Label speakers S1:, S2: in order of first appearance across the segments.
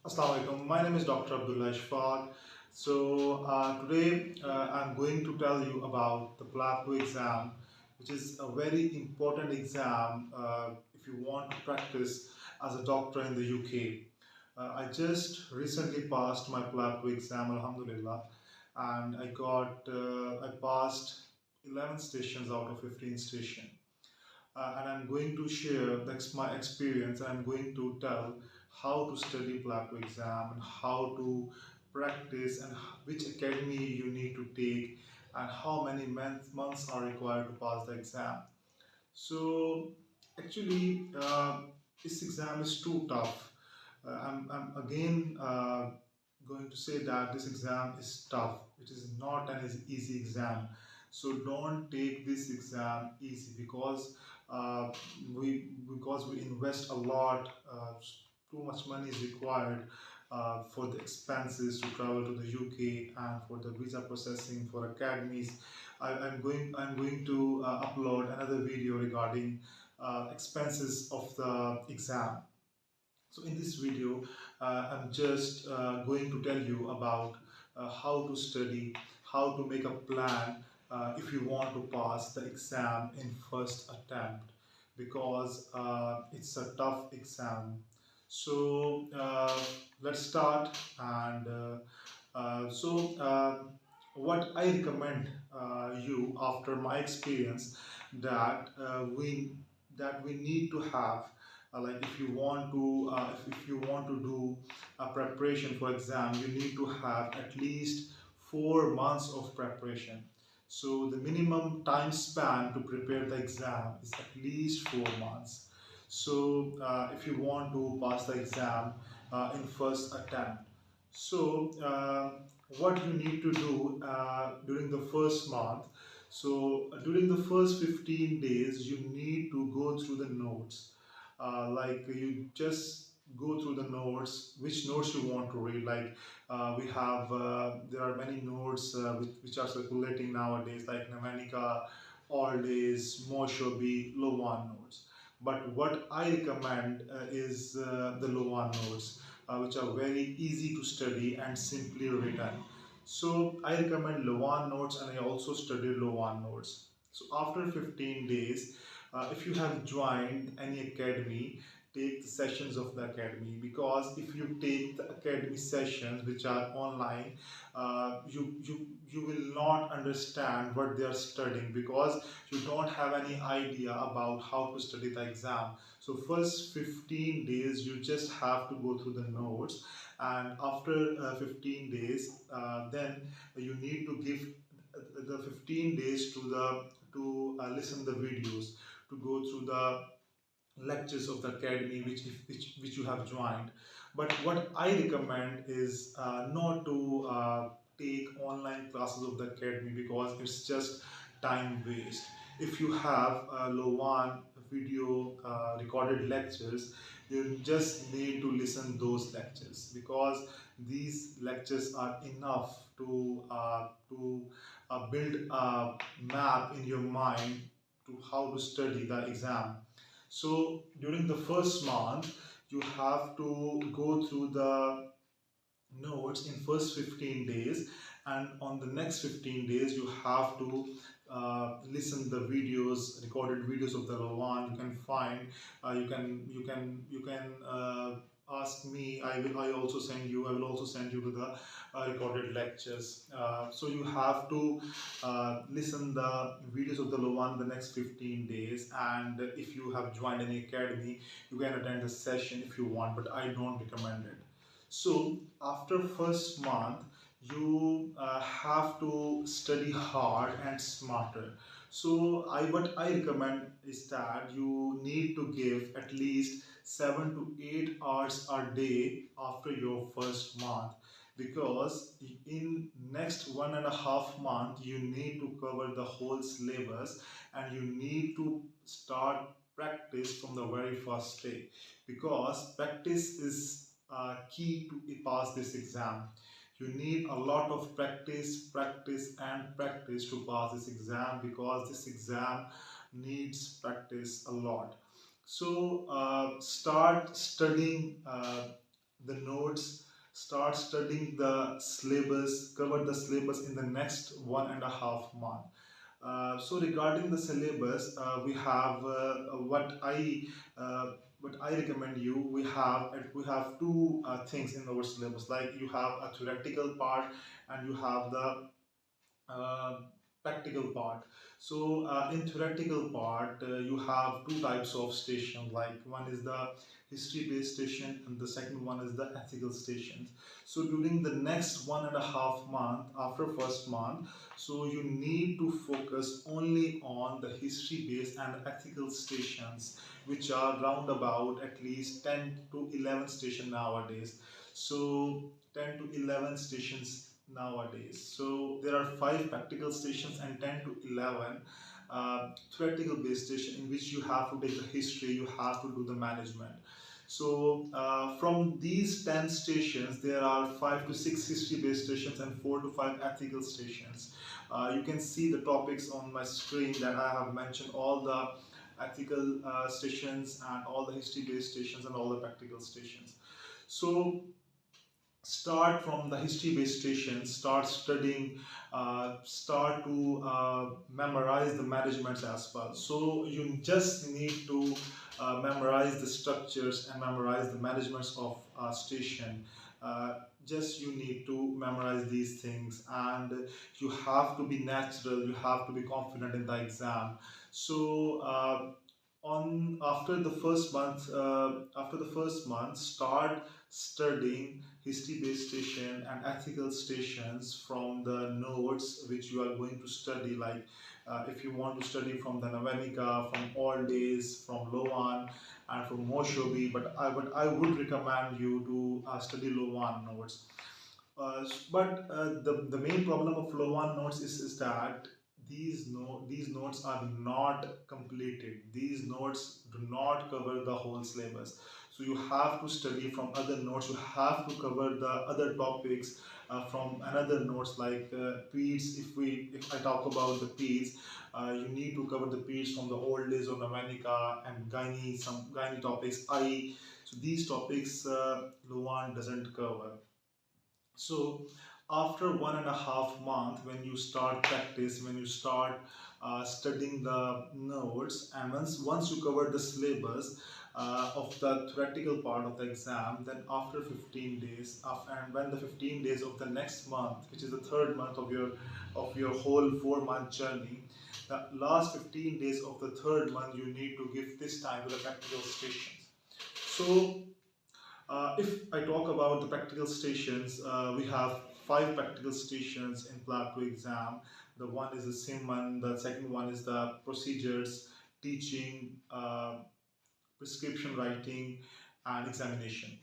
S1: Assalamu alaikum. My name is Dr. Abdullah. Today I'm going to tell you about the Plab 2 exam, which is a very important exam if you want to practice as a doctor in the UK. I just recently passed my Plab 2 exam, Alhumdulillah, and I passed 11 stations out of 15 stations. And I'm going to share my experience, and I'm going to tell how to study Plab 2 exam and how to practice and which academy you need to take and how many months are required to pass the exam. So actually, this exam is too tough. I'm again going to say that this exam is tough. It is not an easy exam. So don't take this exam easy uh, we invest a lot. Too much money is required for the expenses to travel to the UK and for the visa processing for academies. I'm going to upload another video regarding expenses of the exam. So in this video, I'm just going to tell you about how to study, how to make a plan if you want to pass the exam in first attempt, because it's a tough exam. So let's start. And what I recommend you after my experience, that we need to have, like if you want to if you want to do a preparation for exam, you need to have at least 4 months of preparation. So the minimum time span to prepare the exam is at least 4 months. So if you want to pass the exam in first attempt, so what you need to do during the first month, so during the first 15 days you need to go through the notes. Like you just go through the notes, which notes you want to read. Like we have there are many notes which are circulating nowadays, like Namanika, All Days, Moshobi, Lowan notes. But what I recommend is the Lowan notes, which are very easy to study and simply written. So I recommend Lowan notes, and I also study Lowan notes. So after 15 days, if you have joined any academy, take the sessions of the academy, because if you take the academy sessions which are online, you will not understand what they are studying, because you don't have any idea about how to study the exam. So first 15 days you just have to go through the notes, and after 15 days, then you need to give the 15 days to listen the videos, to go through the lectures of the academy which you have joined. But what I recommend is not to take online classes of the academy, because it's just time waste. If you have Lowan video recorded lectures, you just need to listen those lectures, because these lectures are enough to build a map in your mind to how to study the exam. So during the first month, you have to go through the notes in first 15 days, and on the next 15 days you have to listen the videos, recorded videos of the Rawan. You can find, you can ask me. I also send you, I will also send you to the recorded lectures. So you have to listen the videos of the Lowan the next 15 days, and if you have joined any academy, you can attend the session if you want, but I don't recommend it. So after first month, you have to study hard and smarter. So what I recommend is that you need to give at least 7 to 8 hours a day after your first month, because in next 1.5 month you need to cover the whole syllabus, and you need to start practice from the very first day, because practice is key to pass this exam. You need a lot of practice, practice and practice to pass this exam, because this exam needs practice a lot. So start studying the notes, start studying the syllabus, cover the syllabus in the next 1.5 month. So regarding the syllabus, we have what I recommend you. We have two things in our syllabus. Like you have a theoretical part and you have the uh, practical part. So in theoretical part, you have two types of station. Like one is the history based station and the second one is the ethical stations. So during the next 1.5 month after first month, so you need to focus only on the history based and ethical stations, which are round about at least 10 to 11 station nowadays. So 10 to 11 stations nowadays. So there are 5 practical stations and 10 to 11 theoretical based station, in which you have to take the history, you have to do the management. So from these 10 stations, there are 5 to 6 history based stations and 4 to 5 ethical stations. You can see the topics on my screen that I have mentioned all the ethical stations and all the history based stations and all the practical stations. So start from the history based station, start studying, start to memorize the managements as well. So you just need to memorize the structures and memorize the managements of station. Just you need to memorize these things, and you have to be natural, you have to be confident in the exam. So on after the first month, start studying history based station and ethical stations from the notes which you are going to study. Like if you want to study from the Navanika, from all days, from Lowan and from Moshobi, but I would recommend you to study Lowan notes. The main problem of Lowan notes is that these notes are not completed. These notes do not cover the whole syllabus. So you have to study from other notes. You have to cover the other topics from another notes, like PEDS. If I talk about the PEDS, you need to cover the PEDS from the old days of Navanika and gynae, some gynae topics. So these topics Lowan doesn't cover. So after 1.5 month, when you start practice, when you start studying the notes, and once you cover the syllabus of the theoretical part of the exam, then after 15 days, and when the 15 days of the next month, which is the third month of your whole 4 month journey, the last 15 days of the third month, you need to give this time to the practical stations. So if I talk about the practical stations, we have 5 practical stations in Plab 2 exam. The one is the Simon, the second one is the procedures, teaching, prescription writing, and examination.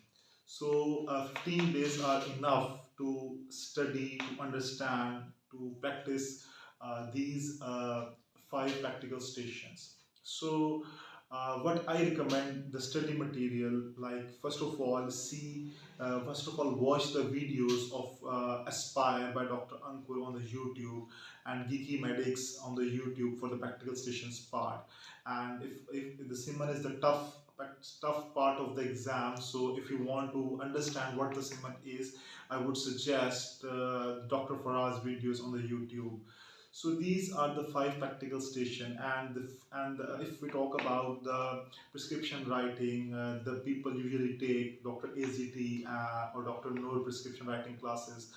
S1: So 15 days are enough to study, to understand, to practice these 5 practical stations. So what I recommend the study material, like first of all watch the videos of Aspire by Dr. Ankur on the YouTube and Geeky Medics on the YouTube for the practical stations part. And if the Simon is the tough part of the exam, so if you want to understand what the Simon is, I would suggest Dr. Faraz videos on the YouTube. So these are the 5 practical station, and if we talk about the prescription writing, the people usually take Dr. AZT or Dr. Noor prescription writing classes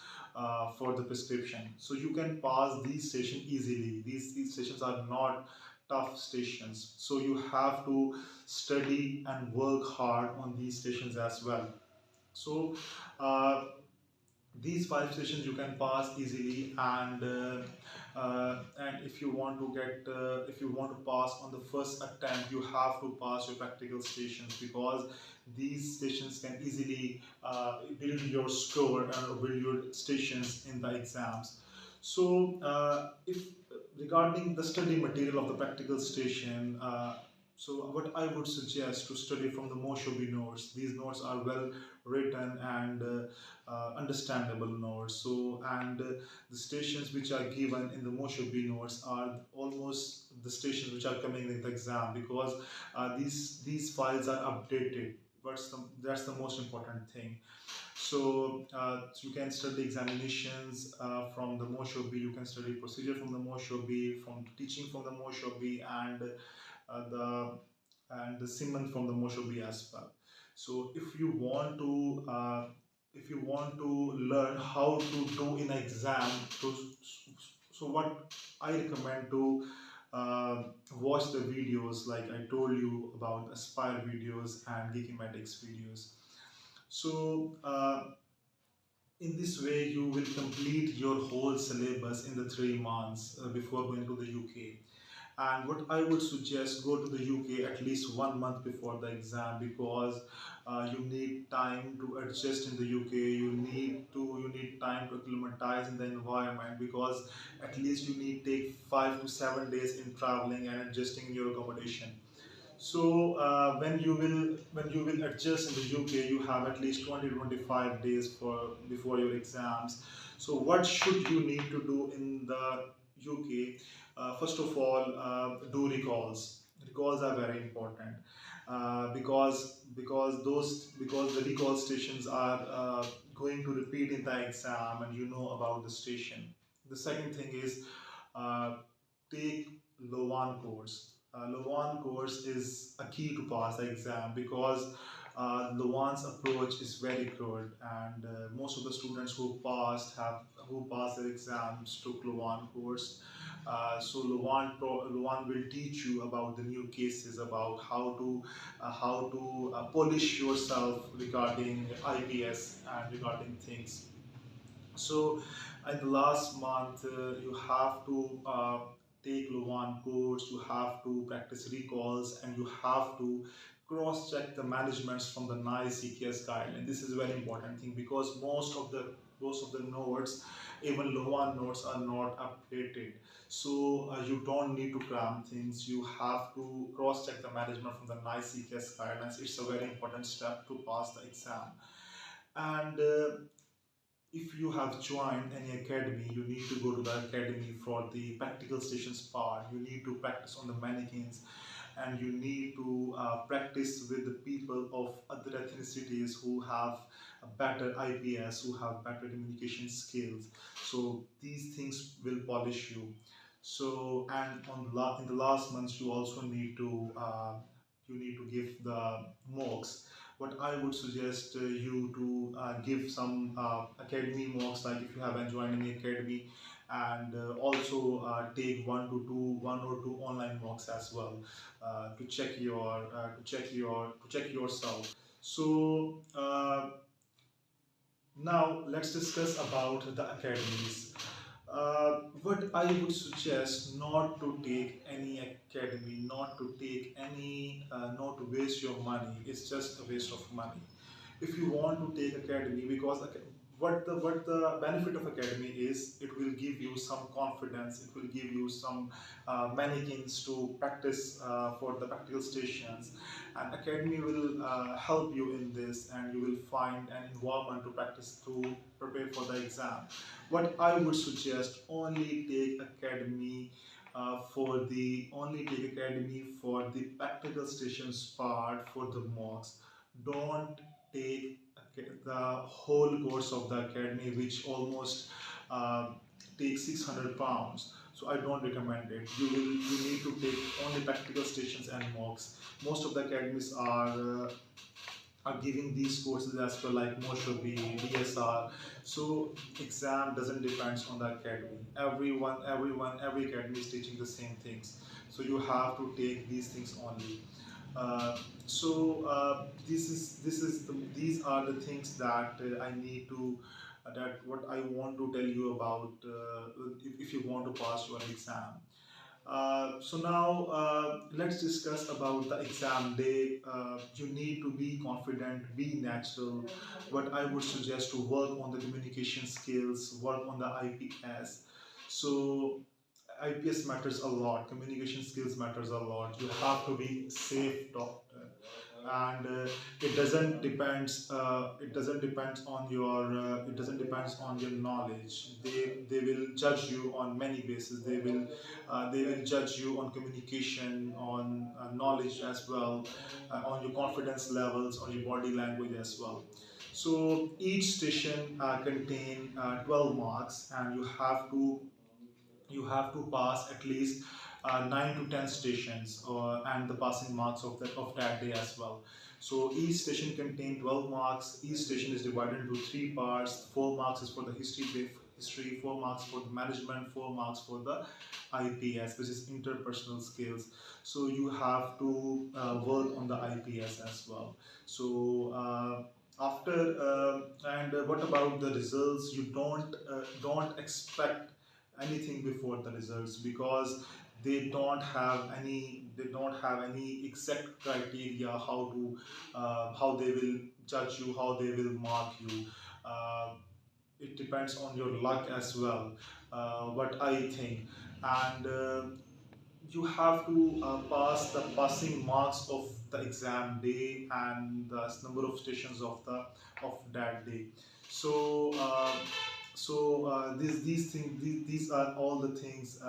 S1: for the prescription. So you can pass these stations easily. These stations are not tough stations. So you have to study and work hard on these stations as well. So these 5 stations you can pass easily, and if you want to if you want to pass on the first attempt, you have to pass your practical stations, because these stations can easily build your score and build your stations in the exams. So if regarding the study material of the practical station, so what I would suggest to study from the Moshobi notes. These notes are well written and understandable notes. So the stations which are given in the Moshobi notes are almost the stations which are coming in the exam, because these files are updated. that's the most important thing. So you can study examinations from the Moshobi, you can study procedure from the Moshobi, from teaching from the Moshobi, the the Simon from the Moshobi as well. So if you want to learn how to do in an exam, so, so what I recommend to watch the videos like I told you about Aspire videos and Geekamatics videos. So in this way, you will complete your whole syllabus in the 3 months before going to the UK. And what I would suggest, go to the UK at least 1 month before the exam, because you need time to adjust in the UK. You need time to acclimatize in the environment, because at least you need take 5 to 7 days in traveling and adjusting in your accommodation. So when you will adjust in the UK, you have at least 20 to 25 days for before your exams. So what should you need to do in the UK? First of all, do recalls. Recalls are very important because the recall stations are going to repeat in the exam, and you know about the station. The second thing is uh, take Lowan course. Lowan course is a key to pass the exam, because Lowan's approach is very good, and most of the students who passed their exams took Lowan course. Lowan will teach you about the new cases, about how to polish yourself regarding IPS and regarding things. So, in the last month, you have to take Luan course, you have to practice recalls, and you have to cross-check the managements from the NICE CKS guideline. This is a very important thing, because most of the notes, even Luan notes, are not updated. So you don't need to cram things. You have to cross-check the management from the NICE CKS guidelines. It's a very important step to pass the exam. And if you have joined any academy, you need to go to the academy for the practical stations part. You need to practice on the mannequins, and you need to practice with the people of other ethnicities who have a better IPS, who have better communication skills. So these things will polish you. So, and in the last months, you also need to give the mocks. What I would suggest you to give some academy mocks, like if you have joined any academy, and also take one or two online mocks as well, to check yourself. So now let's discuss about the academies. What I would suggest, not to take any academy, not to waste your money. It's just a waste of money. If you want to take academy, because what the benefit of academy is, it will give you some confidence, it will give you some mannequins to practice for the practical stations, and academy will help you in this, and you will find an environment to practice to prepare for the exam. What I would suggest, only take academy for the practical stations part, for the mocks. Don't take the whole course of the academy, which almost uh, takes £600. So I don't recommend it. You need to take only practical stations and mocks. Most of the academies are giving these courses as well, like Moshobi, DSR. So exam doesn't depend on the academy. Every academy is teaching the same things. So you have to take these things only. These are the things that I need to that what I want to tell you about if you want to pass your exam. So now let's discuss about the exam day. You need to be confident, be natural. What I would suggest, to work on the communication skills, work on the IPS. So IPS matters a lot. Communication skills matters a lot. You have to be safe doctor. and it doesn't depends on your it doesn't depends on your knowledge. They will judge you on many bases. They will judge you on communication, on knowledge as well, on your confidence levels, on your body language as well. So each station contain 12 marks, and you have to pass at least 9 to 10 stations, and the passing marks of that day as well. So each station contains 12 marks. Each station is divided into three parts. 4 marks is for the history, 4 marks for the management, 4 marks for the IPS, which is interpersonal skills. So you have to work on the IPS as well. So after and what about the results? You don't expect anything before the results, because they don't have any exact criteria how they will judge you, how they will mark you. uh, it depends on your luck as well, what I think. And you have to pass the passing marks of the exam day and the number of stations of that day. So these are all the things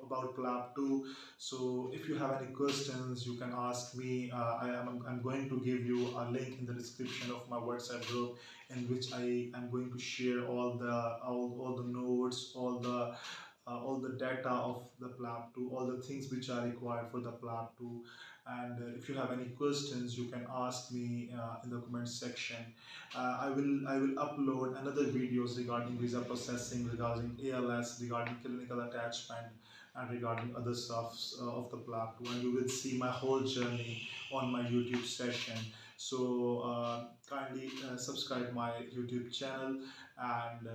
S1: about Plab 2. So if you have any questions, you can ask me. I'm going to give you a link in the description of my WhatsApp group, in which I am going to share all the notes, all the data of the Plab 2, all the things which are required for the Plab 2. And if you have any questions, you can ask me in the comment section. I will upload another videos regarding visa processing, regarding ALS, regarding clinical attachment, and regarding other stuffs of the Plab 2. And you will see my whole journey on my YouTube session. So kindly subscribe my YouTube channel. And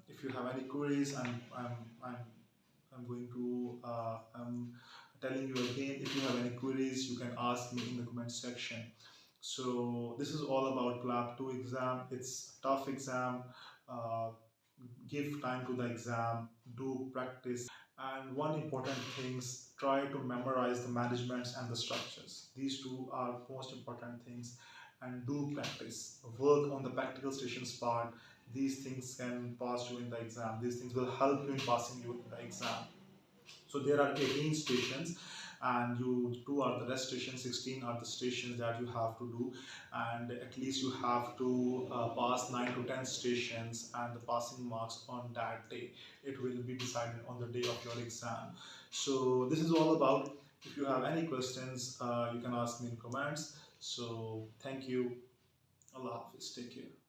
S1: if you have any queries, I'm going to I'm telling you again, if you have any queries, you can ask me in the comment section. So this is all about Plab 2 exam. It's a tough exam. uh, Give time to the exam, do practice. And one important things, try to memorize the managements and the structures. These two are most important things. And do practice, work on the practical stations part. These things can pass you in the exam. These things will help you in passing you in the exam. So there are 18 stations, and you two are the rest stations. 16 are the stations that you have to do, and at least you have to pass 9 to 10 stations, and the passing marks on that day, it will be decided on the day of your exam. So this is all about. If you have any questions, you can ask me in comments. So thank you. Allah Hafiz. Take care.